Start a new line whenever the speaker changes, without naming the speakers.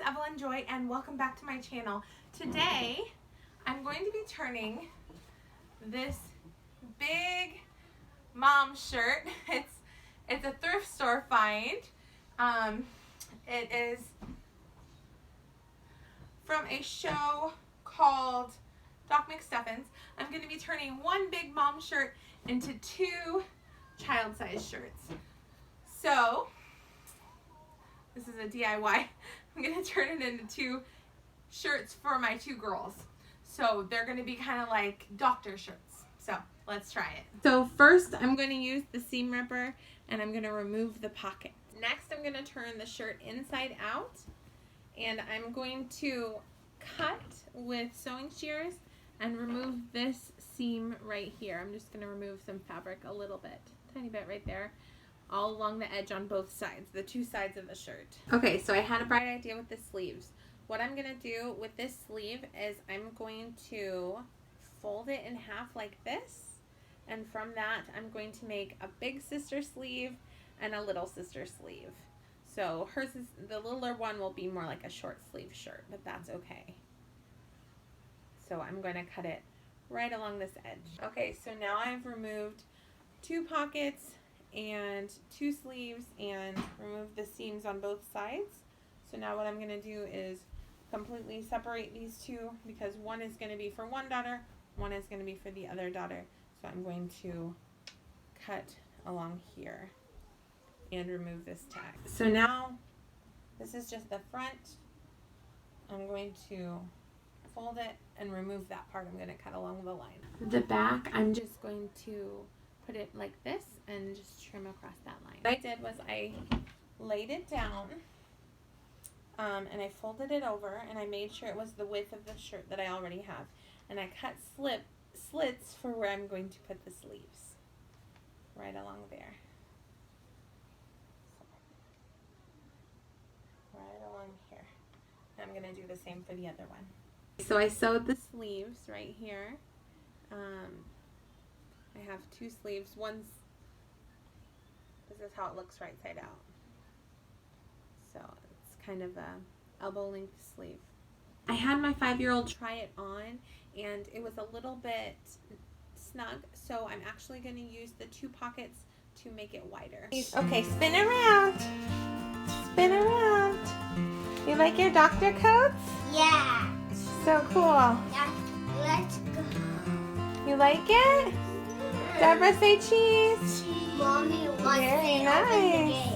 Evelyn Joy and welcome back to my channel. Today I'm going to be turning this big mom shirt. It's a thrift store find. It is from a show called Doc McStuffins. I'm going to be turning one big mom shirt into two child-sized shirts. So this is a DIY. I'm going to turn it into two shirts for my two girls. So they're going to be kind of like doctor shirts. So let's try it. So first I'm going to use the seam ripper and I'm going to remove the pocket. Next I'm going to turn the shirt inside out and I'm going to cut with sewing shears and remove this seam right here. I'm just going to remove some fabric a little bit, tiny bit right there, all along the edge on both sides, the two sides of the shirt. Okay, so I had a bright idea with the sleeves. What I'm going to do with this sleeve is I'm going to fold it in half like this, and from that I'm going to make a big sister sleeve and a little sister sleeve. So hers is, the littler one will be more like a short sleeve shirt, but that's okay. So I'm going to cut it right along this edge. Okay, so now I've removed two pockets and two sleeves and remove the seams on both sides. So now what I'm going to do is completely separate these two because one is going to be for one daughter, one is going to be for the other daughter. So I'm going to cut along here and remove this tag. So now this is just the front. I'm going to fold it and remove that part. I'm going to cut along the line. The back, I'm just going to put it like this and just trim across that line. What I did was I laid it down and I folded it over and I made sure it was the width of the shirt that I already have. And I cut slits for where I'm going to put the sleeves. Right along there. Right along here. And I'm going to do the same for the other one. So I sewed the sleeves right here. I have two sleeves. This is how it looks right side out. So it's kind of a elbow length sleeve. I had my 5-year-old try it on and it was a little bit snug. So I'm actually going to use the two pockets to make it wider. Okay, spin around. Spin around. You like your doctor coats?
Yeah.
So cool.
Yeah. Let's go.
You like it? Deborah, say cheese.
Mommy wants
Very
to
nice.
open the gate.